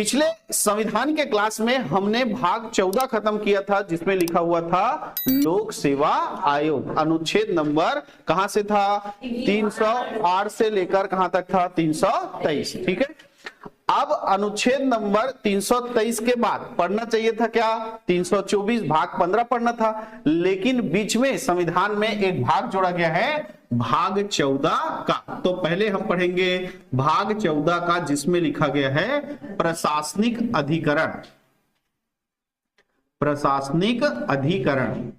पिछले संविधान के क्लास में हमने भाग 14 खत्म किया था, जिसमें लिखा हुआ था लोक सेवा आयोग। अनुच्छेद नंबर कहां से था? 308 से लेकर कहां तक था? 323। ठीक है, अब अनुच्छेद नंबर 323 के बाद पढ़ना चाहिए था क्या? 324 भाग 15 पढ़ना था, लेकिन बीच में संविधान में एक भाग जोड़ा गया है, भाग 14 का। तो पहले हम पढ़ेंगे भाग 14 का, जिसमें लिखा गया है प्रशासनिक अधिकरण। प्रशासनिक अधिकरण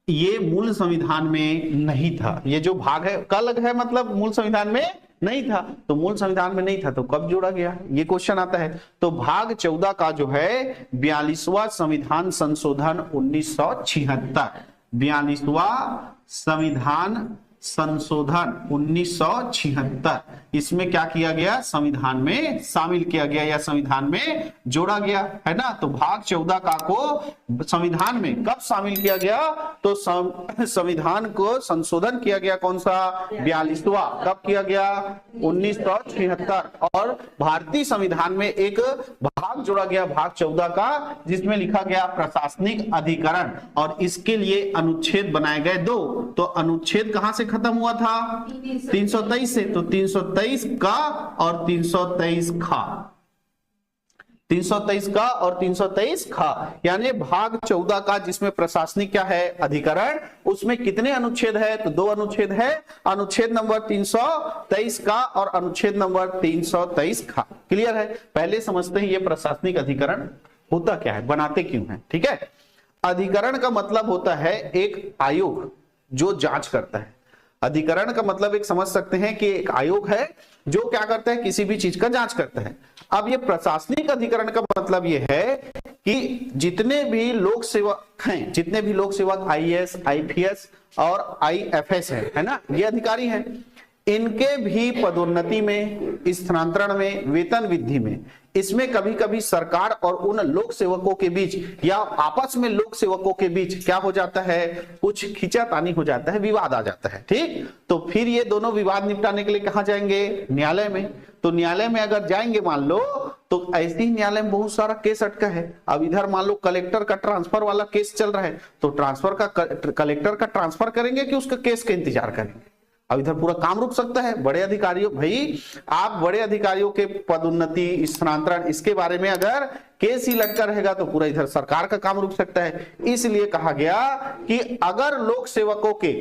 ये मूल संविधान में नहीं था। ये जो भाग है कल है, मतलब मूल संविधान में नहीं था। तो मूल संविधान में नहीं था तो कब जोड़ा गया, ये क्वेश्चन आता है। तो भाग 14 का जो है 42वां संविधान संशोधन 1976। 42वां संविधान संशोधन 1976, इसमें क्या किया गया? संविधान में शामिल किया गया या संविधान में जोड़ा गया है ना। तो भाग 14 का को संविधान में कब शामिल किया गया? तो संविधान को संशोधन किया गया, कौन सा? 42वां। कब किया गया? 1976। और भारतीय संविधान में एक भाग जोड़ा गया भाग 14 का, जिसमें लिखा गया प्रशासनिक अधिकरण, और इसके लिए अनुच्छेद बनाए गए 2। तो अनुच्छेद कहां से खत्म हुआ था? 323 से। तो 323 का और 323 खा, 323 का और 323 खा, यानी भाग 14 का, जिसमें प्रशासनिक क्या है? अधिकरण। उसमें कितने अनुच्छेद है? तो 2 अनुच्छेद है, अनुच्छेद नंबर 323 का और अनुच्छेद नंबर 323 खा। क्लियर है? पहले समझते हैं ये प्रशासनिक अधिकरण होता क्या है, बनाते क्यों है। ठीक है, अधिकरण का मतलब होता है एक आयोग जो जांच करता है। अधिकरण का मतलब एक समझ सकते हैं कि एक आयोग है जो क्या करता है? किसी भी चीज का जांच करता है। अब ये प्रशासनिक अधिकरण का मतलब ये है कि जितने भी लोक सेवक हैं, जितने भी लोक सेवक आईएएस, आईपीएस और आईएफएस है ना, ये अधिकारी हैं, इनके भी पदोन्नति में, स्थानांतरण में, वेतन वृद्धि में, इसमें कभी कभी सरकार और उन लोक सेवकों के बीच या आपस में लोक सेवकों के बीच क्या हो जाता है? कुछ खींचातानी हो जाता है, विवाद आ जाता है। ठीक, तो फिर ये दोनों विवाद निपटाने के लिए कहां जाएंगे? न्यायालय में। तो न्यायालय में अगर जाएंगे मान लो, तो ऐसे ही न्यायालय में बहुत सारा केस अटका है। अब इधर मान लो कलेक्टर का ट्रांसफर वाला केस चल रहा है, तो ट्रांसफर का कलेक्टर का ट्रांसफर करेंगे कि उसका केस का इंतजार करेंगे? अब इधर पूरा काम रुक सकता है। बड़े अधिकारियों, भाई आप बड़े अधिकारियों के पदोन्नति, स्थानांतरण, इसके बारे में अगर केस ही लटका रहेगा तो पूरा इधर सरकार का काम रुक सकता है। इसलिए कहा गया कि अगर लोक सेवकों के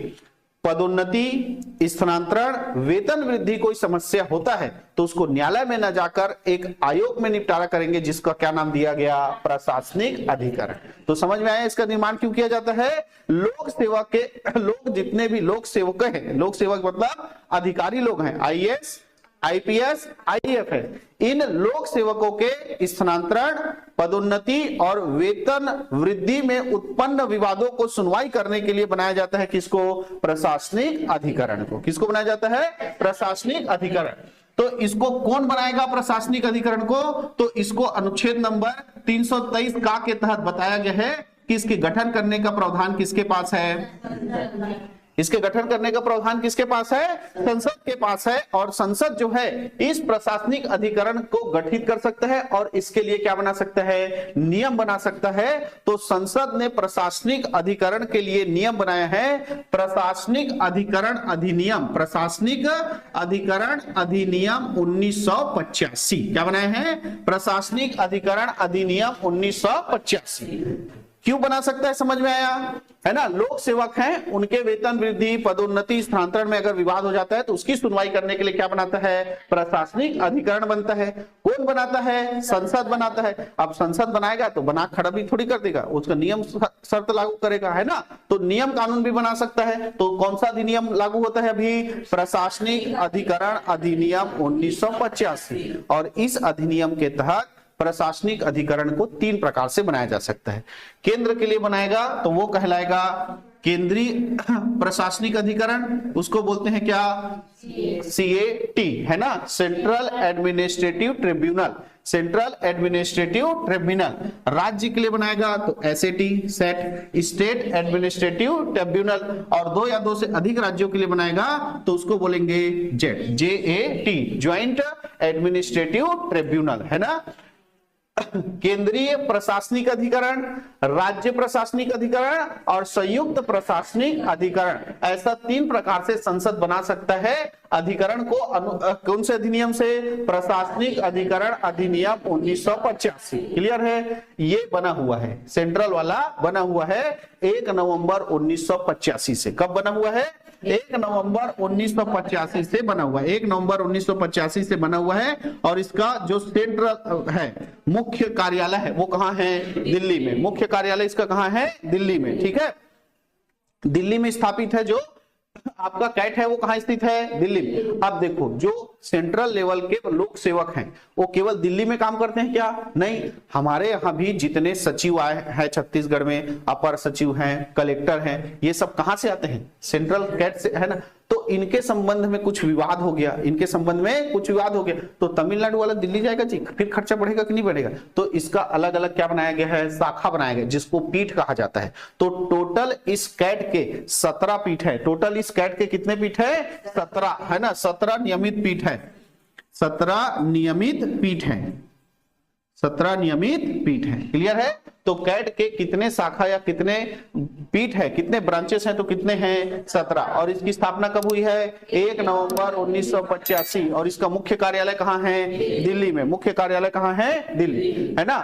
पदोन्नति, स्थानांतरण, वेतन वृद्धि कोई समस्या होता है तो उसको न्यायालय में न जाकर एक आयोग में निपटारा करेंगे, जिसका क्या नाम दिया गया? प्रशासनिक अधिकरण। तो समझ में आया इसका निर्माण क्यों किया जाता है? लोक सेवा के लोग, जितने भी लोक सेवक हैं, लोक सेवक मतलब अधिकारी लोग हैं, आईएएस, आईपीएस, आईएफएस, इन लोक सेवकों के स्थानांतरण, पदोन्नति और वेतन वृद्धि में उत्पन्न विवादों को सुनवाई करने के लिए बनाया जाता है किसको? प्रशासनिक अधिकरण को। किसको बनाया जाता है? प्रशासनिक अधिकरण। तो इसको कौन बनाएगा प्रशासनिक अधिकरण को? तो इसको अनुच्छेद नंबर 323 का के तहत बताया गया है कि इसके गठन करने का प्रावधान किसके पास है? इसके गठन करने का प्रावधान किसके पास है? संसद के पास है। और संसद जो है इस प्रशासनिक अधिकरण को गठित कर सकता है और इसके लिए क्या बना सकता है? नियम बना सकता है। तो संसद ने प्रशासनिक अधिकरण के लिए नियम बनाया है, प्रशासनिक अधिकरण अधिनियम। प्रशासनिक अधिकरण अधिनियम 1985 क्या बनाया है? प्रशासनिक अधिकरण अधिनियम 1985। क्यों बना सकता है? समझ में आया है ना। लोक सेवक हैं, उनके वेतन वृद्धि, पदोन्नति, स्थानांतरण में अगर विवाद हो जाता है तो उसकी सुनवाई करने के लिए क्या बनाता है? प्रशासनिक अधिकरण बनता है। कौन बनाता है? संसद बनाता है। अब संसद बनाएगा तो बना खड़ा भी थोड़ी कर देगा, उसका नियम शर्त लागू करेगा, है ना। तो नियम कानून भी बना सकता है। तो कौन सा अधिनियम लागू होता है अभी? प्रशासनिक अधिकरण अधिनियम 1985। और इस अधिनियम के तहत प्रशासनिक अधिकरण को 3 प्रकार से बनाया जा सकता है। केंद्र के लिए बनाएगा तो वो कहलाएगा केंद्रीय प्रशासनिक अधिकरण, उसको बोलते हैं क्या, CAT, है ना, central administrative tribunal, central administrative tribunal. राज्य के लिए बनाएगा तो SAT, set, state administrative tribunal, और 2 या 2 से अधिक राज्यों के लिए बनाएगा तो उसको बोलेंगे JAT, ज्वाइंट एडमिनिस्ट्रेटिव ट्रिब्यूनल, है ना। केंद्रीय प्रशासनिक अधिकरण, राज्य प्रशासनिक अधिकरण और संयुक्त प्रशासनिक अधिकरण, ऐसा 3 प्रकार से संसद बना सकता है अधिकरण को। कौन से अधिनियम से, प्रशासनिक अधिकरण अधिनियम 1985, क्लियर है, ये बना हुआ है, सेंट्रल वाला बना हुआ है 1 नवंबर 1985 से। कब बना हुआ है, 1 नवंबर 1985 से बना हुआ है, 1 नवंबर 1985 से बना हुआ है। और इसका जो सेंट्रल है, मुख्य कार्यालय है, वो कहां है, दिल्ली में। मुख्य कार्यालय इसका कहां है, दिल्ली में, ठीक है, दिल्ली में स्थापित है। जो आपका कैट है वो कहां स्थित है, दिल्ली में। अब देखो, जो सेंट्रल लेवल के लोक सेवक हैं वो केवल दिल्ली में काम करते हैं क्या, नहीं, हमारे यहाँ भी जितने सचिव आए हैं छत्तीसगढ़ में, अपर सचिव हैं, कलेक्टर हैं, ये सब कहां से आते हैं, सेंट्रल कैट से, है ना। तो इनके संबंध में कुछ विवाद हो गया, इनके संबंध में कुछ विवाद हो गया, तो तमिलनाडु वाला दिल्ली जाएगा जी, फिर खर्चा बढ़ेगा कि नहीं बढ़ेगा। तो इसका अलग अलग क्या बनाया गया है, शाखा बनाया गया, जिसको पीठ कहा जाता है। तो टोटल इस कैट के 17 पीठ है, टोटल इस कैट के कितने पीठ है, 17, है ना, 17 नियमित पीठ है, 17 नियमित पीठ है, 17 नियमित पीठ है, क्लियर है। तो कैट के कितने शाखा या कितने पीठ है, कितने ब्रांचेस हैं, तो कितने हैं, 17। और इसकी स्थापना कब हुई है, 1 नवंबर 1985। और इसका मुख्य कार्यालय कहां है, दिल्ली में। मुख्य कार्यालय कहां है, दिल्ली, है ना।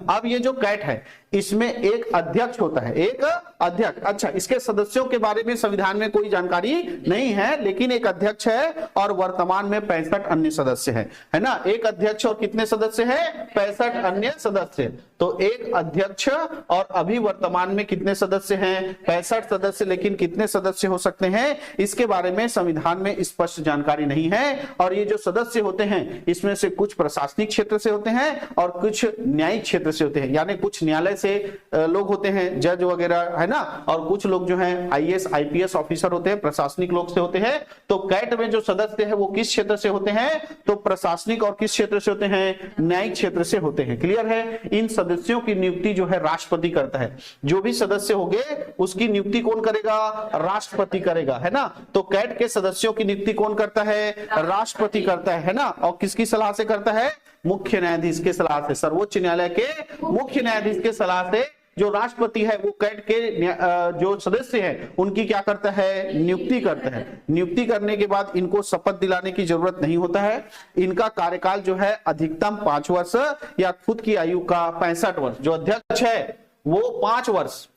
अब ये जो कैट है इसमें एक अध्यक्ष होता है, एक अध्यक्ष। अच्छा, इसके सदस्यों के बारे में संविधान में कोई जानकारी नहीं है, लेकिन एक अध्यक्ष है और वर्तमान में 65 अन्य सदस्य है ना। एक अध्यक्ष और कितने सदस्य हैं, 65 अन्य सदस्य। तो एक अध्यक्ष और अभी वर्तमान में कितने सदस्य हैं, 65 सदस्य, लेकिन कितने सदस्य हो सकते हैं इसके बारे में संविधान में स्पष्ट जानकारी नहीं है। और ये जो सदस्य होते हैं इसमें से कुछ प्रशासनिक क्षेत्र से होते हैं और कुछ न्यायिक क्षेत्र से होते हैं, यानी कुछ न्यायालय से लोग होते हैं, जज वगैरह, है ना, और कुछ लोग जो हैं IAS IPS ऑफिसर होते हैं, प्रशासनिक लोग से होते हैं। तो कैट में जो सदस्य है वो किस क्षेत्र से होते हैं, तो प्रशासनिक, और किस क्षेत्र से होते हैं, न्यायिक क्षेत्र से होते हैं, क्लियर है। इन सदस्यों की नियुक्ति जो है राष्ट्रपति करता है। जो भी सदस्य होंगे उसकी नियुक्ति कौन करेगा, राष्ट्रपति करेगा, है ना। तो कैट के सदस्यों की नियुक्ति कौन करता है, राष्ट्रपति करता है ना। और किसकी सलाह से करता है, मुख्य न्यायाधीश के सलाह से, सर्वोच्च न्यायालय के मुख्य न्यायाधीश के सलाह से जो राष्ट्रपति है वो कैट के जो सदस्य हैं उनकी क्या करता है, नियुक्ति करता है। नियुक्ति करने के बाद इनको शपथ दिलाने की जरूरत नहीं होता है। इनका कार्यकाल जो है अधिकतम 5 वर्ष या खुद की आयु का 65 वर्ष। जो अध्यक्ष है वो 5 वर्ष,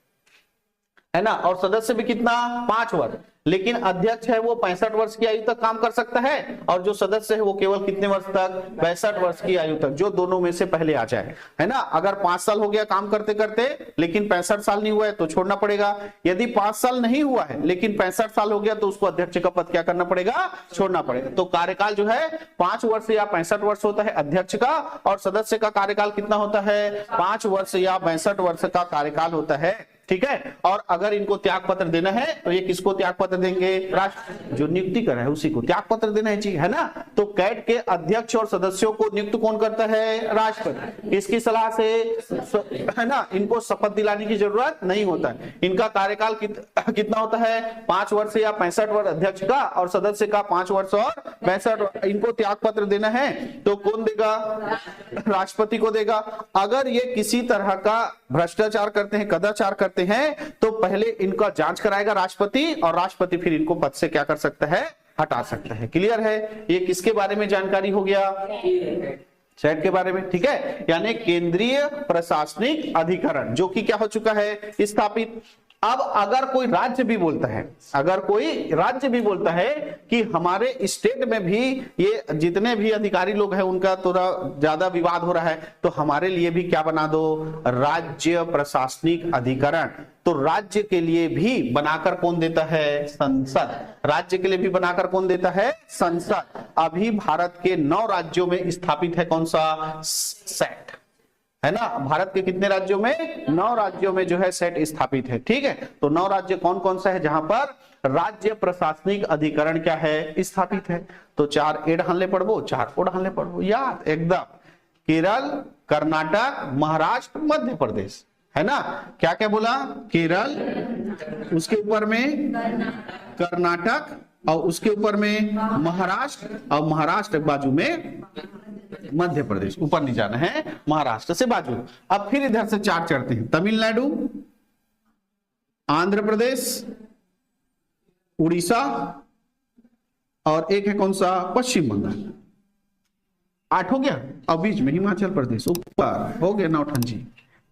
है ना, और सदस्य भी कितना, 5 वर्ष। लेकिन अध्यक्ष है वो 65 वर्ष की आयु तक काम कर सकता है, और जो सदस्य है वो केवल कितने वर्ष तक, 65 वर्ष की आयु तक, जो दोनों में से पहले आ जाए, है ना। अगर 5 साल हो गया काम करते करते लेकिन 65 साल नहीं हुआ है तो छोड़ना पड़ेगा। यदि 5 साल नहीं हुआ है लेकिन 65 साल हो गया तो उसको अध्यक्ष का पद क्या करना पड़ेगा, छोड़ना पड़ेगा। तो कार्यकाल जो है 5 वर्ष या 65 वर्ष होता है अध्यक्ष का, और सदस्य का कार्यकाल कितना होता है, 5 वर्ष या 65 वर्ष का कार्यकाल होता है, ठीक है। और अगर इनको त्याग पत्र देना है तो ये किसको त्याग पत्र देंगे, राष्ट्र जो नियुक्ति कर रहा है उसी को त्याग पत्र देना है जी, है ना। तो कैट के अध्यक्ष और सदस्यों को नियुक्त कौन करता है, राष्ट्रपति। इसकी सलाह से, है ना, इनको शपथ दिलाने की जरूरत नहीं होता है। इनका कार्यकाल कितना होता है, 5 वर्ष या 65 वर्ष अध्यक्ष का, और सदस्य का 5 वर्ष और 65 वर्ष। इनको त्याग पत्र देना है तो कौन देगा, राष्ट्रपति को देगा। अगर ये किसी तरह का भ्रष्टाचार करते हैं, कदाचार करते हैं, तो पहले इनका जांच कराएगा राष्ट्रपति, और राष्ट्रपति फिर इनको पद से क्या कर सकता है, हटा सकता है, क्लियर है। ये किसके बारे में जानकारी हो गया, कैट के बारे में, ठीक है। यानी केंद्रीय प्रशासनिक अधिकरण जो कि क्या हो चुका है, स्थापित। अब अगर कोई राज्य भी बोलता है, अगर कोई राज्य भी बोलता है कि हमारे स्टेट में भी ये जितने भी अधिकारी लोग हैं उनका थोड़ा ज्यादा विवाद हो रहा है, तो हमारे लिए भी क्या बना दो, राज्य प्रशासनिक अधिकरण। तो राज्य के लिए भी बनाकर कौन देता है, संसद। राज्य के लिए भी बनाकर कौन देता है, संसद। अभी भारत के 9 राज्यों में स्थापित है कौन सा, सेट, है ना। भारत के कितने राज्यों में? 9 राज्यों में जो है सेट स्थापित है। ठीक है, तो 9 राज्य कौन कौन सा है जहां पर राज्य प्रशासनिक अधिकरण क्या है? स्थापित है। तो 4 एड हल्ले पढ़बो, 4 ओड हल्ले पढ़बो, याद एकदम। केरल, कर्नाटक, महाराष्ट्र, मध्य प्रदेश, है ना। क्या क्या बोला? केरल, उसके ऊपर में कर्नाटक, और उसके ऊपर में महाराष्ट्र, और महाराष्ट्र बाजू में मध्य प्रदेश। ऊपर नहीं जाना है, महाराष्ट्र से बाजू। अब फिर इधर से 4 चढ़ते हैं। तमिलनाडु, आंध्र प्रदेश, उड़ीसा, और एक है कौन सा? पश्चिम बंगाल। 8 हो गया। अब बीच में हिमाचल प्रदेश ऊपर हो गया नौठंजी,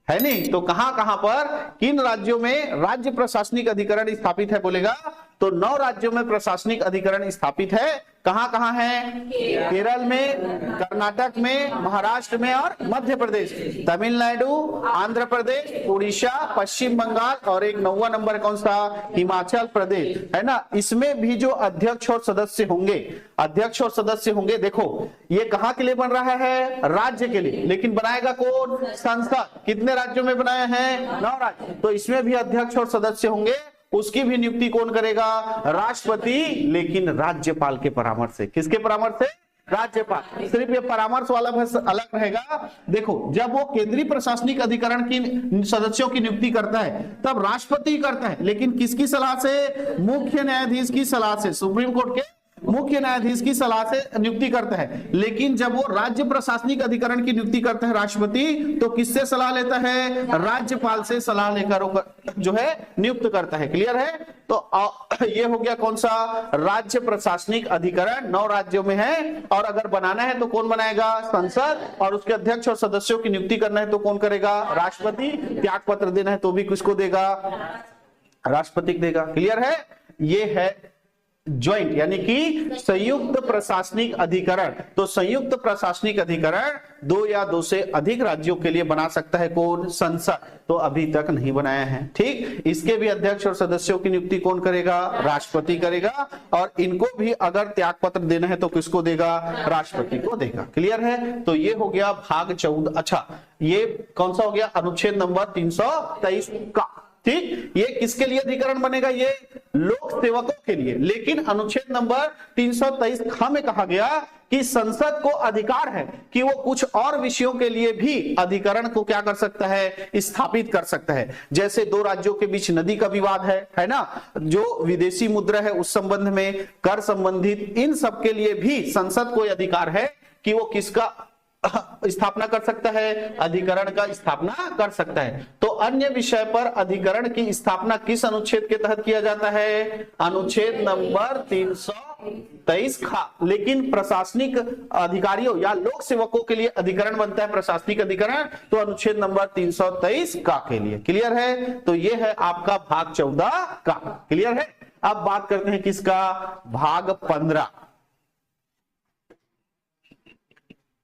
है नहीं। तो कहां कहां पर, किन राज्यों में राज्य प्रशासनिक अधिकरण स्थापित है बोलेगा? तो 9 राज्यों में प्रशासनिक अधिकरण स्थापित है। कहां कहां है? केरल में, कर्नाटक में, महाराष्ट्र में और मध्य प्रदेश। तमिलनाडु, आंध्र प्रदेश, उड़ीसा, पश्चिम बंगाल, और एक 9वां नंबर कौन सा? हिमाचल प्रदेश, है ना। इसमें भी जो अध्यक्ष और सदस्य होंगे, अध्यक्ष और सदस्य होंगे, देखो ये कहां के लिए बन रहा है? राज्य के लिए। लेकिन बनाएगा कौन? संसद। कितने राज्यों में बनाया है? 9 राज्य। तो इसमें भी अध्यक्ष और सदस्य होंगे, उसकी भी नियुक्ति कौन करेगा? राष्ट्रपति, लेकिन राज्यपाल के परामर्श से। किसके परामर्श से? राज्यपाल। सिर्फ ये परामर्श वाला बस अलग रहेगा। देखो, जब वो केंद्रीय प्रशासनिक अधिकरण की सदस्यों की नियुक्ति करता है तब राष्ट्रपति करता है, लेकिन किसकी सलाह से? मुख्य न्यायाधीश की सलाह से, सुप्रीम कोर्ट के मुख्य न्यायाधीश की सलाह से नियुक्ति करता है। लेकिन जब वो राज्य प्रशासनिक अधिकरण की नियुक्ति करता है राष्ट्रपति, तो किससे सलाह लेता है? राज्यपाल से सलाह लेकर जो है नियुक्त करता है। क्लियर है? तो ये हो गया कौन सा? राज्य प्रशासनिक अधिकरण 9 राज्यों में है। और अगर बनाना है तो कौन बनाएगा? संसद। और उसके अध्यक्ष और सदस्यों की नियुक्ति करना है तो कौन करेगा? राष्ट्रपति। त्याग पत्र देना है तो भी किसको देगा? राष्ट्रपति को देगा। क्लियर है? ये है ज्वाइंट, यानी कि संयुक्त प्रशासनिक अधिकरण। तो संयुक्त प्रशासनिक अधिकरण 2 या 2 से अधिक राज्यों के लिए बना सकता है कौन? संसद। तो अभी तक नहीं बनाया है। ठीक, इसके भी अध्यक्ष और सदस्यों की नियुक्ति कौन करेगा? राष्ट्रपति करेगा। और इनको भी अगर त्याग पत्र देना है तो किसको देगा? राष्ट्रपति को देगा। क्लियर है? तो ये हो गया भाग 14। अच्छा, ये कौन सा हो गया? अनुच्छेद नंबर 323 का। ठीक, ये किसके लिए अधिकरण बनेगा? ये लोक सेवकों के लिए। लेकिन अनुच्छेद नंबर 323 ख में कहा गया कि संसद को अधिकार है कि वो कुछ और विषयों के लिए भी अधिकरण को क्या कर सकता है? स्थापित कर सकता है। जैसे 2 राज्यों के बीच नदी का विवाद है ना, जो विदेशी मुद्रा है उस संबंध में, कर संबंधित, इन सब के लिए भी संसद को अधिकार है कि वो किसका स्थापना कर सकता है? अधिकरण का स्थापना कर सकता है। तो अन्य विषय पर अधिकरण की स्थापना किस अनुच्छेद के तहत किया जाता है? अनुच्छेद नंबर 323 खा। लेकिन प्रशासनिक अधिकारियों या लोक सेवकों के लिए अधिकरण बनता है प्रशासनिक अधिकरण, तो अनुच्छेद नंबर 323 का के लिए। क्लियर है? तो ये है आपका भाग 14 का। क्लियर है? अब बात करते हैं किसका? भाग 15।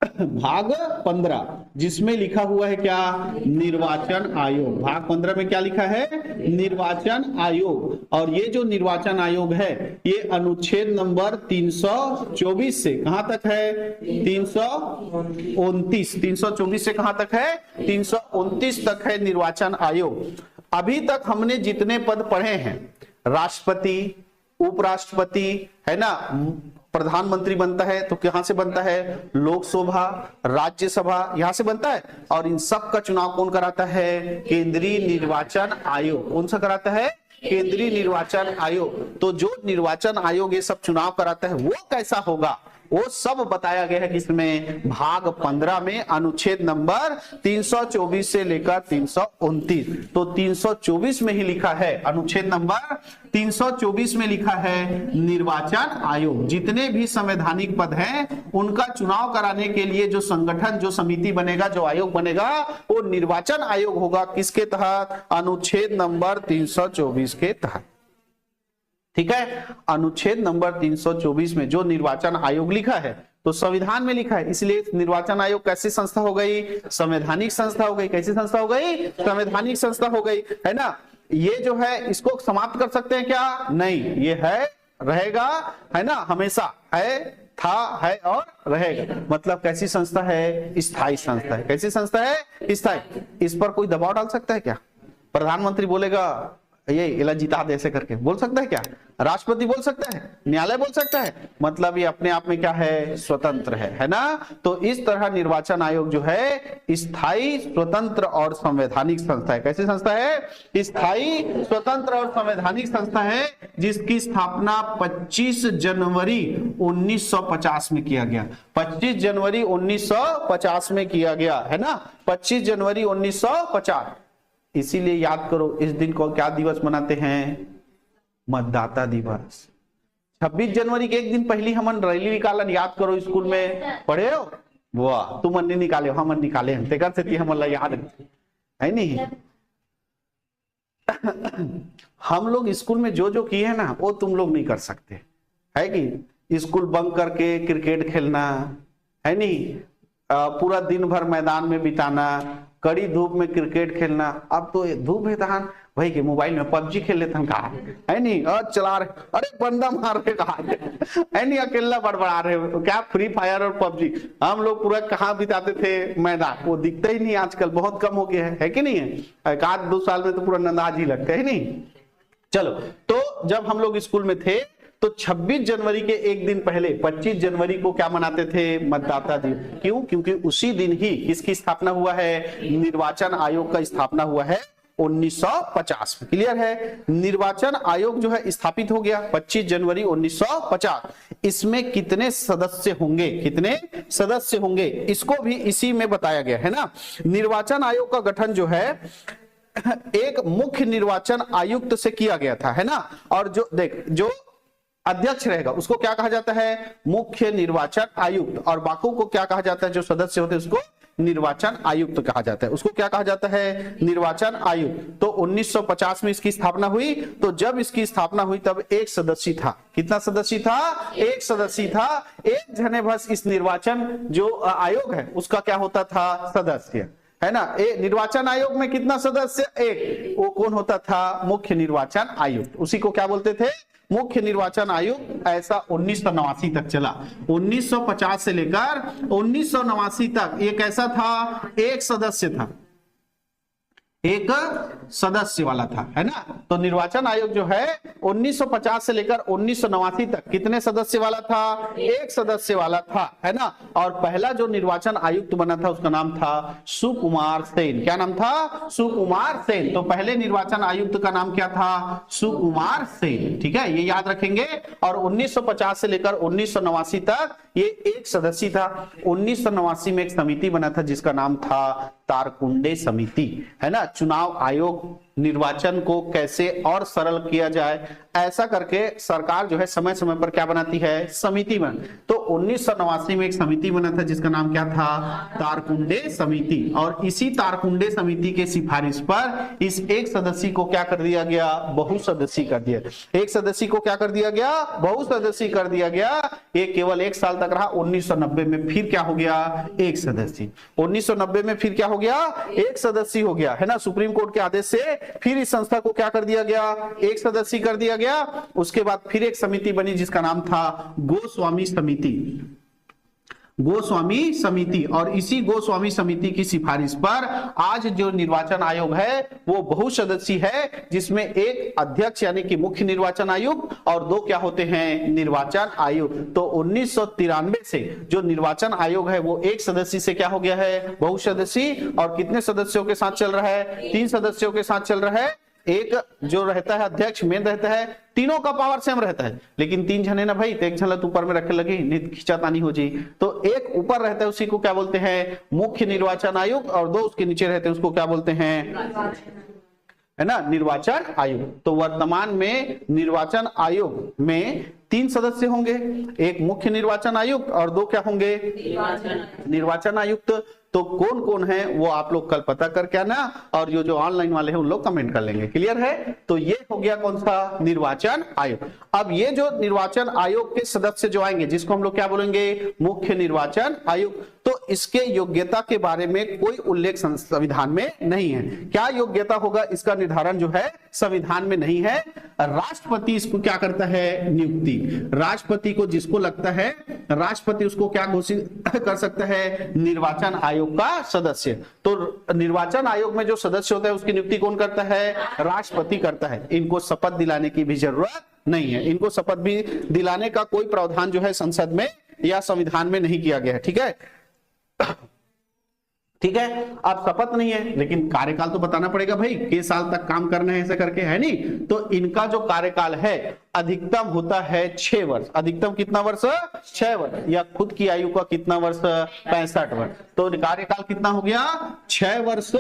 भाग 15 जिसमें लिखा हुआ है क्या? निर्वाचन आयोग। भाग 15 में क्या लिखा है? निर्वाचन आयोग। और ये जो निर्वाचन आयोग है ये अनुच्छेद नंबर 324 से कहां तक है? 329। 324 से कहां तक है? 329 तक है निर्वाचन आयोग। अभी तक हमने जितने पद पढ़े हैं, राष्ट्रपति, उपराष्ट्रपति, है ना, प्रधानमंत्री बनता है तो कहां से बनता है? लोकसभा, राज्यसभा, यहां से बनता है। और इन सब का चुनाव कौन कराता है? केंद्रीय निर्वाचन आयोग। कौन सा कराता है? केंद्रीय निर्वाचन आयोग। तो जो निर्वाचन आयोग ये सब चुनाव कराता है वो कैसा होगा, वो सब बताया गया है किसमें? भाग 15 में, अनुच्छेद नंबर 324 से लेकर 329। तो 324 में ही लिखा है, अनुच्छेद नंबर 324 में लिखा है निर्वाचन आयोग। जितने भी संवैधानिक पद हैं उनका चुनाव कराने के लिए जो संगठन, जो समिति बनेगा, जो आयोग बनेगा, वो निर्वाचन आयोग होगा। किसके तहत? अनुच्छेद नंबर 324 के तहत। ठीक है? अनुच्छेद नंबर 324 में जो निर्वाचन आयोग लिखा है तो संविधान में लिखा है, इसलिए निर्वाचन आयोग कैसी संस्था हो गई? संवैधानिक संस्था हो गई। कैसी संस्था हो गई? संवैधानिक संस्था हो गई, है ना। ये जो है इसको समाप्त कर सकते हैं क्या? नहीं, ये है, रहेगा, है ना, हमेशा है। था, है और रहेगा। मतलब कैसी संस्था है? स्थायी संस्था है। कैसी संस्था है? स्थायी। इस पर कोई दबाव डाल सकता है क्या? प्रधानमंत्री बोलेगा ये इला जिता दे ऐसे करके बोल सकता है क्या? राष्ट्रपति बोल सकता है? न्यायालय बोल सकता है? मतलब ये अपने आप में क्या है? स्वतंत्र है ना। तो इस तरह निर्वाचन आयोग जो है स्थायी, स्वतंत्र और संवैधानिक संस्था है। कैसी संस्था है? स्थायी, स्वतंत्र और संवैधानिक संस्था है, जिसकी स्थापना 25 जनवरी 1950 में किया गया। 25 जनवरी 1950 में किया गया है ना। 25 जनवरी 1950। इसीलिए याद करो इस दिन को क्या दिवस मनाते हैं? मतदाता दिवस। 26 जनवरी के एक दिन पहले हमन रैली निकालन, याद करो स्कूल में पढ़े हो? वाह, तुम नहीं निकाले हो, हम निकाले हैं, तेकर से हम याद है नहीं। हम लोग स्कूल में जो जो किए हैं ना वो तुम लोग नहीं कर सकते है कि स्कूल बंक करके क्रिकेट खेलना है नहीं, पूरा दिन भर मैदान में बिताना, कड़ी धूप में क्रिकेट खेलना। अब तो धूप है तहां भाई के मोबाइल में पबजी खेल लेते हैं कहा है नहीं, और चला रहे, अरे बंदा मार रहे कहा है नहीं, अकेला बड़बड़ा रहे क्या? फ्री फायर और पबजी हम लोग पूरा कहाँ बिताते थे? मैदान। वो दिखता ही नहीं आजकल, बहुत कम हो गया है कि नहीं है? एक आध 2 साल में तो पूरा नंदाज ही लगता है नहीं। चलो, तो जब हम लोग स्कूल में थे तो 26 जनवरी के एक दिन पहले 25 जनवरी को क्या मनाते थे? मतदाता दिवस। क्यों? क्योंकि उसी दिन ही किसकी स्थापना हुआ है? निर्वाचन आयोग का स्थापना हुआ है 1950 में। क्लियर है? निर्वाचन आयोग जो है स्थापित हो गया 25 जनवरी 1950। इसमें कितने सदस्य होंगे? कितने सदस्य होंगे इसको भी इसी में बताया गया है ना। निर्वाचन आयोग का गठन जो है एक मुख्य निर्वाचन आयुक्त से किया गया था है ना। और जो देख जो अध्यक्ष रहेगा उसको क्या कहा जाता है? मुख्य निर्वाचन आयुक्त। और बाकी को क्या कहा जाता है? जो सदस्य होते हैं उसको निर्वाचन आयुक्त कहा जाता है। उसको क्या कहा जाता है? निर्वाचन आयुक्त। तो 1950 में इसकी स्थापना हुई। तो जब इसकी स्थापना हुई तब एक सदस्य था। कितना सदस्य था? एक सदस्य था। एक जने बस इस निर्वाचन जो आयोग है उसका क्या होता था? सदस्य है ना। निर्वाचन आयोग में कितना सदस्य? एक। वो कौन होता था? मुख्य निर्वाचन आयुक्त। उसी को क्या बोलते थे? मुख्य निर्वाचन आयुक्त। ऐसा 1989 तक चला। 1950 से लेकर 1989 तक ये कैसा था? एक सदस्य था, एक सदस्य वाला था है ना। तो निर्वाचन आयोग जो है 1950 से लेकर 1989 तक कितने सदस्य वाला था? एक सदस्य वाला था है ना। और पहला जो निर्वाचन आयुक्त बना था उसका नाम था सुकुमार सेन। क्या नाम था? सुकुमार सेन। तो पहले निर्वाचन आयुक्त का नाम क्या था? सुकुमार सेन। ठीक है, ये याद रखेंगे। और 1950 से लेकर 1989 तक ये एक सदस्य था। 1989 में एक समिति बना था जिसका नाम था तारकुंडे समिति है ना। चुनाव आयोग निर्वाचन को कैसे और सरल किया जाए ऐसा करके सरकार जो है समय समय पर क्या बनाती है? समिति बन। तो 1989 में एक समिति बना था जिसका नाम क्या था? तारकुंडे समिति। और इसी तारकुंडे समिति के सिफारिश पर इस एक सदस्य को क्या कर दिया गया? बहुसदस्यी कर दिया। एक सदस्य को क्या कर दिया गया? बहुसदस्यी कर दिया गया। ये केवल 1 साल तक रहा। 1990 में फिर क्या हो गया? एक सदस्य। 1990 में फिर क्या हो गया? एक सदस्य हो गया है ना। सुप्रीम कोर्ट के आदेश से फिर इस संस्था को क्या कर दिया गया? एक सदस्य कर दिया गया। उसके बाद फिर एक समिति बनी जिसका नाम था गोस्वामी समिति। गोस्वामी समिति। और इसी गोस्वामी समिति की सिफारिश पर आज जो निर्वाचन आयोग है वो बहुसदस्यीय है, जिसमें एक अध्यक्ष यानी कि मुख्य निर्वाचन आयुक्त और 2 क्या होते हैं? निर्वाचन आयुक्त। तो 1993 से जो निर्वाचन आयोग है वो एक सदस्य से क्या हो गया है? बहुसदस्यीय। और कितने सदस्यों के साथ चल रहा है? 3 सदस्यों के साथ चल रहा है। एक जो रहता है अध्यक्ष मेन रहता है, तीनों का पावर सेम रहता है, लेकिन 3 जने ना भाई, तो एक झलत ऊपर में रखे लगे नहीं खिंचातानी हो जाए। तो एक ऊपर रहता है उसी को क्या बोलते हैं? मुख्य निर्वाचन आयुक्त। और 2 उसके नीचे रहते हैं उसको क्या बोलते हैं? है ना, निर्वाचन आयोग। तो वर्तमान में निर्वाचन आयोग में 3 सदस्य होंगे, एक मुख्य निर्वाचन आयुक्त और 2 क्या होंगे? निर्वाचन आयुक्त। तो कौन कौन है वो आप लोग कल पता करके आना, और जो ऑनलाइन वाले हैं उन लोग कमेंट कर लेंगे। क्लियर है? तो ये हो गया कौन सा? निर्वाचन आयोग। अब ये जो निर्वाचन आयोग के सदस्य जो आएंगे, जिसको हम लोग क्या बोलेंगे? मुख्य निर्वाचन आयोग, तो इसके योग्यता के बारे में कोई उल्लेख संविधान में नहीं है। क्या योग्यता होगा इसका निर्धारण जो है संविधान में नहीं है। राष्ट्रपति इसको क्या करता है? नियुक्ति। राष्ट्रपति को जिसको लगता है, राष्ट्रपति उसको क्या घोषित कर सकता है? निर्वाचन आयोग का सदस्य। तो निर्वाचन आयोग में जो सदस्य होता है उसकी नियुक्ति कौन करता है? राष्ट्रपति करता है। इनको शपथ दिलाने की भी जरूरत नहीं है। इनको शपथ भी दिलाने का कोई प्रावधान जो है संसद में या संविधान में नहीं किया गया है। ठीक है, ठीक है। अब शपथ नहीं है लेकिन कार्यकाल तो बताना पड़ेगा भाई, किस साल तक काम करना है, ऐसे करके, है नहीं? तो इनका जो कार्यकाल है अधिकतम होता है 6 वर्ष। अधिकतम कितना वर्ष? 6 वर्ष। या खुद की आयु का कितना वर्ष? 65 वर्ष। तो कार्यकाल कितना हो गया? 6 वर्ष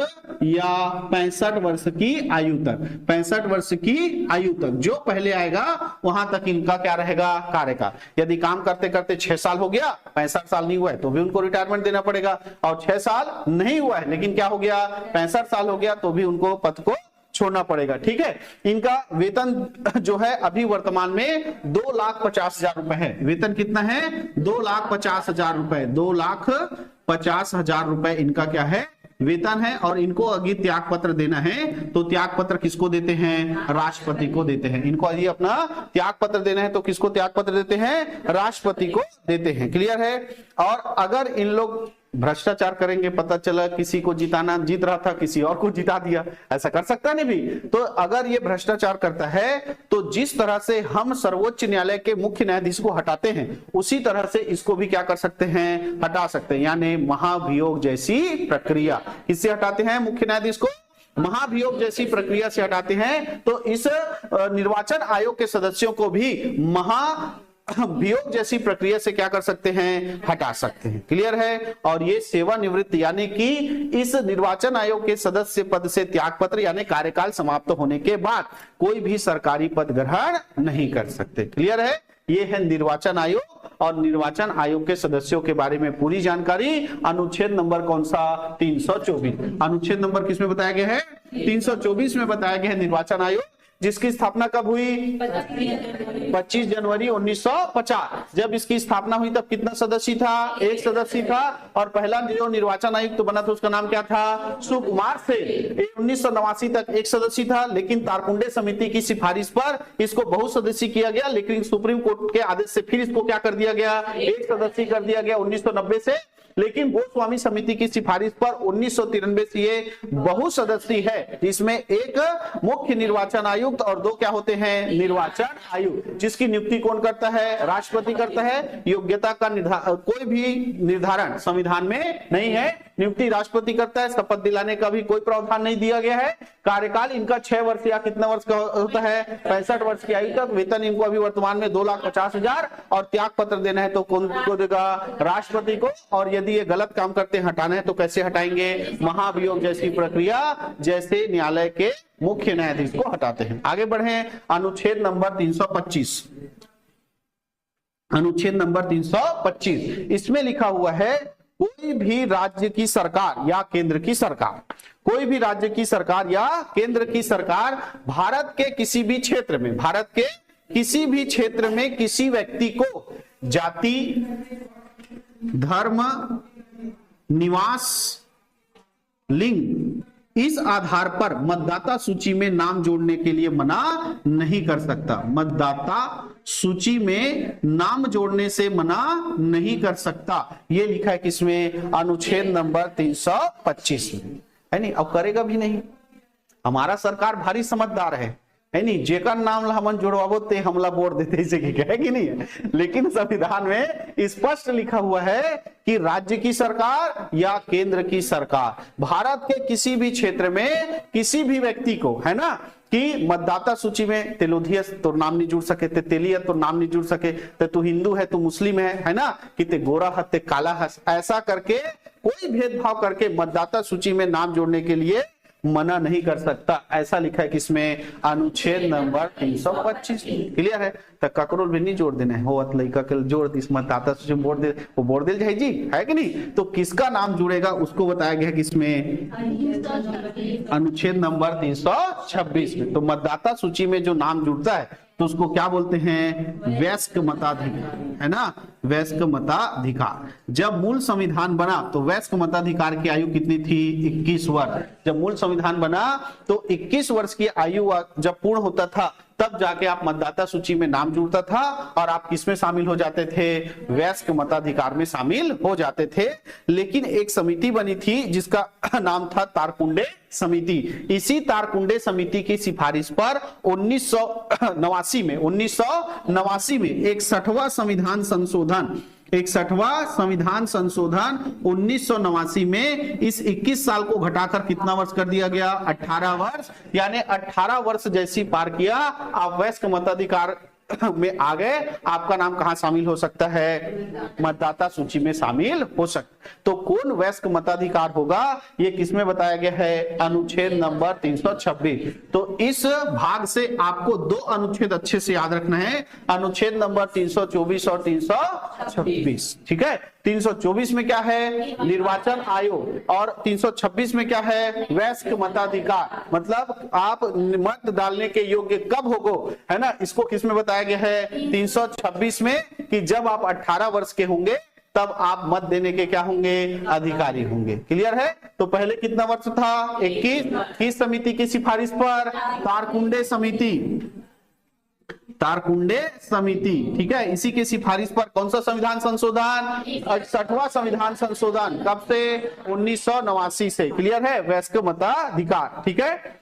या 65 वर्ष की आयु तक। 65 वर्ष की आयु तक जो पहले आएगा वहां तक इनका क्या रहेगा? कार्यकाल। यदि काम करते करते 6 साल हो गया, 65 साल नहीं हुआ है, तो भी उनको रिटायरमेंट देना पड़ेगा। और 6 साल नहीं हुआ है लेकिन क्या हो गया? 65 साल हो गया, तो भी उनको पद को छोड़ना पड़ेगा। ठीक है। इनका वेतन जो है अभी वर्तमान में 2,50,000 रुपए है। वेतन कितना है? 2,50,000 रुपए। 2,50,000 रुपए इनका क्या है? वेतन है। और इनको अगर त्याग पत्र देना है तो त्याग पत्र किसको देते हैं? राष्ट्रपति को देते हैं। इनको यदि अपना त्याग पत्र देना है तो किसको त्याग पत्र देते हैं? राष्ट्रपति को देते हैं। क्लियर है? और अगर इन लोग भ्रष्टाचार करेंगे, पता चला किसी को जिताना, जीत रहा था, किसी और को जिता दिया, ऐसा कर सकता नहीं भी। तो अगर ये भ्रष्टाचार करता है तो जिस तरह से हम सर्वोच्च न्यायालय के मुख्य न्यायाधीश को हटाते हैं उसी तरह से इसको भी क्या कर सकते हैं? हटा सकते हैं। यानी महाभियोग जैसी प्रक्रिया। किससे हटाते हैं? मुख्य न्यायाधीश को महाभियोग जैसी प्रक्रिया से हटाते हैं। तो इस निर्वाचन आयोग के सदस्यों को भी महाभियोग जैसी प्रक्रिया से क्या कर सकते हैं? हटा सकते हैं। क्लियर है? और ये सेवानिवृत्त यानी कि इस निर्वाचन आयोग के सदस्य पद से त्यागपत्र यानी कार्यकाल समाप्त होने के बाद कोई भी सरकारी पद ग्रहण नहीं कर सकते। क्लियर है? ये है निर्वाचन आयोग। और निर्वाचन आयोग के सदस्यों के बारे में पूरी जानकारी अनुच्छेद नंबर कौन सा? 324। अनुच्छेद नंबर किसमें बताया गया है? 324 में बताया गया है निर्वाचन आयोग, जिसकी स्थापना कब हुई? 25 जनवरी 1950। जब इसकी स्थापना हुई तब कितना सदस्य था? 1 सदस्य था। और पहला जो निर्वाचन आयुक्त बना था उसका नाम क्या था? सुकुमार सेन। 1989 तक 1 सदस्य था, लेकिन तारकुंडे समिति की सिफारिश पर इसको बहुसदस्यीय किया गया। लेकिन सुप्रीम कोर्ट के आदेश से फिर इसको क्या कर दिया गया? 1 सदस्य कर दिया गया 1990 से। लेकिन गोस्वामी समिति की सिफारिश पर 1993 से ये बहुसदस्यीय है, जिसमें 1 मुख्य निर्वाचन आयुक्त और 2 क्या होते हैं? निर्वाचन आयुक्त, जिसकी नियुक्ति कौन करता है? राष्ट्रपति करता है। योग्यता का कोई भी निर्धारण संविधान में नहीं है। नियुक्ति राष्ट्रपति करता है। शपथ दिलाने का भी कोई प्रावधान नहीं दिया गया है। कार्यकाल इनका 6 वर्ष या कितना वर्ष का होता है? 65 वर्ष की आयु तक। वेतन इनको अभी वर्तमान में 2,50,000। और त्याग पत्र देना है तो कौन को देगा? राष्ट्रपति को। और यदि ये गलत काम करते हैं, हटाना है, तो कैसे हटाएंगे? महाभियोग जैसी प्रक्रिया, जैसे न्यायालय के मुख्य न्यायाधीश को हटाते हैं। आगे बढ़े। अनुच्छेद नंबर 325। अनुच्छेद नंबर 325 इसमें लिखा हुआ है कोई भी राज्य की सरकार या केंद्र की सरकार, कोई भी राज्य की सरकार या केंद्र की सरकार भारत के किसी भी क्षेत्र में, भारत के किसी भी क्षेत्र में किसी व्यक्ति को जाति, धर्म, निवास, लिंग इस आधार पर मतदाता सूची में नाम जोड़ने के लिए मना नहीं कर सकता। मतदाता सूची में नाम जोड़ने से मना नहीं कर सकता। ये लिखा है किसमें? अनुच्छेद नंबर 325 में, है नहीं? अब करेगा भी नहीं। हमारा सरकार भारी समझदार है नहीं? जेकर नाम हमन जुड़वाबो ते हमला वोट देते, इसे है कि नहीं है? लेकिन संविधान में स्पष्ट लिखा हुआ है कि राज्य की सरकार या केंद्र की सरकार भारत के किसी भी क्षेत्र में किसी भी व्यक्ति को, है ना, कि मतदाता सूची में तेलोधिया तो नाम नहीं जुड़ सके, ते तेलिया तो नाम नहीं जुड़ सके, ते तू हिंदू है, तू मुस्लिम है ना, कि ते गोरा है, ते काला है, ऐसा करके कोई भेदभाव करके मतदाता सूची में नाम जोड़ने के लिए मना नहीं कर सकता, ऐसा लिखा है किसमें, अनुच्छेद नंबर 325। क्लियर है? तो ककरोल भी नहीं जोड़ देना है, हो लड़का के जोड़ दिस मतदाता सूची में बोल दे, वो बोल दिल जाए जी, है कि नहीं? तो किसका नाम जुड़ेगा उसको बताया गया किसमें, अनुच्छेद नंबर 326 में। तो मतदाता सूची में जो नाम जुड़ता है तो उसको क्या बोलते हैं, वयस्क मताधिकार, है ना, वयस्क मताधिकार। जब मूल संविधान बना तो वयस्क मताधिकार की आयु कितनी थी, 21 वर्ष। जब मूल संविधान बना तो 21 वर्ष की आयु जब पूर्ण होता था तब जाके आप मतदाता सूची में नाम जुड़ता था और आप किसमें शामिल हो जाते थे, वयस्क मताधिकार में शामिल हो जाते थे। लेकिन एक समिति बनी थी जिसका नाम था तारकुंडे समिति। इसी तारकुंडे समिति की सिफारिश पर 1989 में 61वां संविधान संशोधन 1989 में इस 21 साल को घटाकर कितना वर्ष कर दिया गया, 18 वर्ष। यानी 18 वर्ष जैसी पार किया आप वयस्क मताधिकार में आ गए, आपका नाम कहां शामिल हो सकता है, मतदाता सूची में शामिल हो सकता। तो कौन वयस्क मताधिकार होगा, ये किसमें बताया गया है, अनुच्छेद नंबर 326। तो इस भाग से आपको दो अनुच्छेद अच्छे से याद रखना है, अनुच्छेद नंबर 324 और 326। ठीक है? 324 में क्या है, निर्वाचन आयोग, और 326 में क्या है, वयस्क मताधिकार। मतलब आप मत डालने के योग्य कब होगो, है ना, इसको किसमें बताया गया है, 326 में, कि जब आप 18 वर्ष के होंगे तब आप मत देने के क्या होंगे, अधिकारी होंगे। क्लियर है? तो पहले कितना वर्ष था, 21। किस समिति की सिफारिश पर, तारकुंडे समिति। ठीक है? इसी के सिफारिश पर कौन सा संविधान संशोधन, 61वां संविधान संशोधन। कब से, 1989 से। क्लियर है? वयस्क मताधिकार। ठीक है?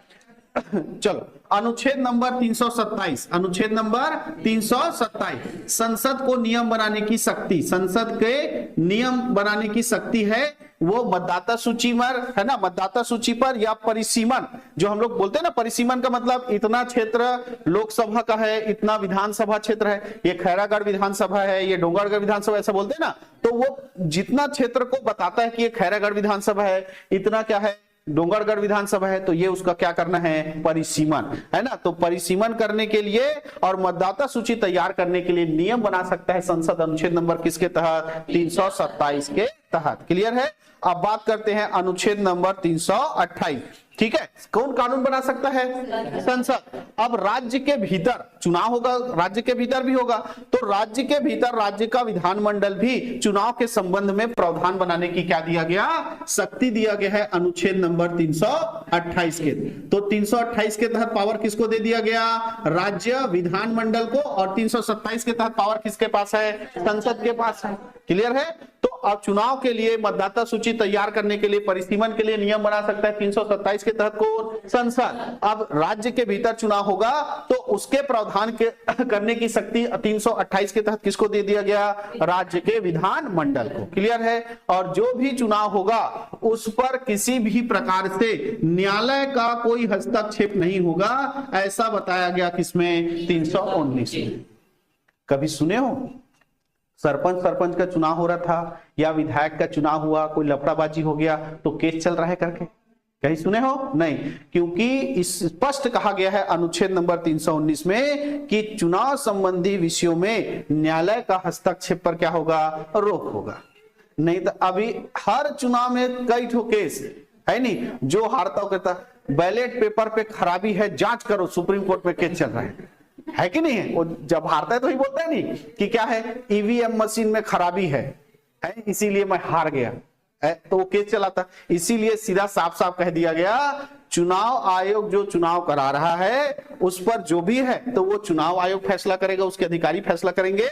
चलो, अनुच्छेद नंबर 327, अनुच्छेद नंबर 327, संसद को नियम बनाने की शक्ति, संसद के नियम बनाने की शक्ति है वो मतदाता सूची पर, है ना, मतदाता सूची पर या परिसीमन, जो हम लोग बोलते हैं ना, परिसीमन का मतलब इतना क्षेत्र लोकसभा का है, इतना विधानसभा क्षेत्र है, ये खैरागढ़ विधानसभा है, ये डोंगरगढ़ विधानसभा, ऐसा बोलते हैं ना। तो वो जितना क्षेत्र को बताता है कि ये खैरागढ़ विधानसभा है, इतना क्या है, डोंगरगढ़ विधानसभा है, तो ये उसका क्या करना है, परिसीमन, है ना। तो परिसीमन करने के लिए और मतदाता सूची तैयार करने के लिए नियम बना सकता है संसद, अनुच्छेद नंबर किसके तहत, 327 के तहत। क्लियर है? अब बात करते हैं अनुच्छेद नंबर 328। ठीक है? कौन कानून बना सकता है, संसद। अब राज्य के भीतर चुनाव होगा, राज्य के भीतर भी होगा, तो राज्य के भीतर राज्य का विधानमंडल भी चुनाव के संबंध में प्रावधान बनाने की क्या दिया गया, शक्ति दिया गया है, अनुच्छेद नंबर 328 के। तो 328 के तहत पावर किसको दे दिया गया, राज्य विधानमंडल को, और 327 के तहत पावर किसके पास है, संसद के पास है। क्लियर है? तो अब चुनाव के लिए, मतदाता सूची तैयार करने के लिए, परिसीमन के लिए नियम बना सकता है 327 के तहत कौन, संसद। अब राज्य के भीतर चुनाव होगा तो उसके प्रावधान के करने की शक्ति 328 के तहत किसको दे दिया गया, राज्य के विधानमंडल को। क्लियर है? और जो भी चुनाव होगा उस पर किसी भी प्रकार से न्यायालय का कोई हस्तक्षेप नहीं होगा, ऐसा बताया गया किसमें, 319 में। कभी सुने हो सरपंच का चुनाव हो रहा था या विधायक का चुनाव हुआ, कोई लफड़ाबाजी हो गया तो केस चल रहा है करके, कहीं सुने हो? नहीं, क्योंकि स्पष्ट कहा गया है अनुच्छेद नंबर 319 में कि चुनाव संबंधी विषयों में न्यायालय का हस्तक्षेप पर क्या होगा, रोक होगा। नहीं तो अभी हर चुनाव में कई ठो केस है नहीं, जो हारता हो कहता बैलेट पेपर पे खराबी है, जांच करो, सुप्रीम कोर्ट में केस चल रहा है कि नहीं है? वो जब हारता है तो ही बोलता है नहीं कि क्या है, ईवीएम मशीन में खराबी है इसीलिए मैं हार गया, तो वो केस चलाता। इसीलिए सीधा साफ साफ कह दिया गया, चुनाव आयोग जो चुनाव करा रहा है उस पर जो भी है तो वो चुनाव आयोग फैसला करेगा, उसके अधिकारी फैसला करेंगे।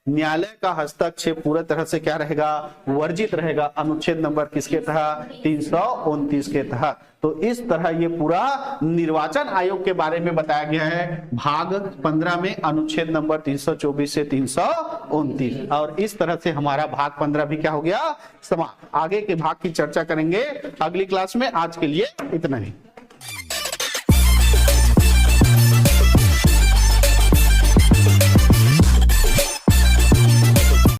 न्यायालय का हस्तक्षेप पूरी तरह से क्या रहेगा, वर्जित रहेगा, अनुच्छेद नंबर किसके तहत, 329 के तहत। तो इस तरह ये पूरा निर्वाचन आयोग के बारे में बताया गया है भाग 15 में, अनुच्छेद नंबर 324 से 329। और इस तरह से हमारा भाग 15 भी क्या हो गया, समाप्त। आगे के भाग की चर्चा करेंगे अगली क्लास में। आज के लिए इतना ही।